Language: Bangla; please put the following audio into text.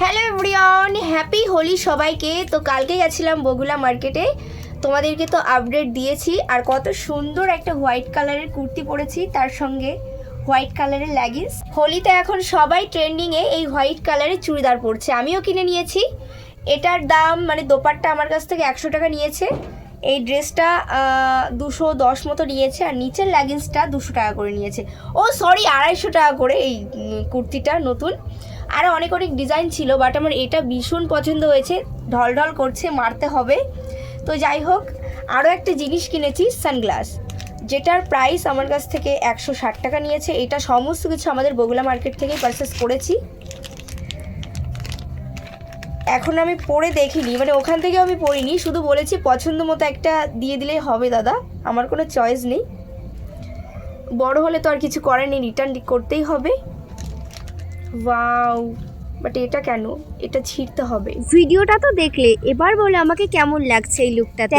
হ্যালো এভরিওয়ান, হ্যাপি হোলি সবাইকে। তো কালকে গেছিলাম বগুলা মার্কেটে, তোমাদেরকে তো আপডেট দিয়েছি। আর কত সুন্দর একটা হোয়াইট কালারের কুর্তি পরেছি, তার সঙ্গে হোয়াইট কালারের লেগিংস। হোলিতে এখন সবাই ট্রেন্ডিংয়ে এই হোয়াইট কালারের চুড়িদার পরছে, আমিও কিনে নিয়েছি। এটার দাম মানে দোপাট্টা আমার কাছ থেকে 100 টাকা নিয়েছে, এই ড্রেসটা 210 মতো নিয়েছে, আর নিচের লেগিংসটা 200 টাকা করে নিয়েছে। ও সরি, 250 টাকা করে এই কুর্তিটা নতুন। আরও অনেক অনেক ডিজাইন ছিল, বাট আমার এটা ভীষণ পছন্দ হয়েছে, ঢলঢল করছে, মারতে হবে। তো যাই হোক, আরও একটা জিনিস কিনেছি, সানগ্লাস, যেটার প্রাইস আমার কাছ থেকে 160 টাকা নিয়েছে। এটা সমস্ত কিছু আমাদের বগুলা মার্কেট থেকেই পারচেস করেছি। এখন আমি পরে দেখিনি, মানে ওখান থেকে আমি পরিনি, শুধু বলেছি পছন্দ মতো একটা দিয়ে দিলেই হবে দাদা, আমার কোনো চয়েস নেই। বড় হলে তো আর কিছু করার নেই, রিটার্ন করতেই হবে। ওয়াও, বাট এটা কেন, এটা ছিঁড়তে হবে। ভিডিওটা তো দেখলে, এবার বলে আমাকে কেমন লাগছে এই লুকটাতে।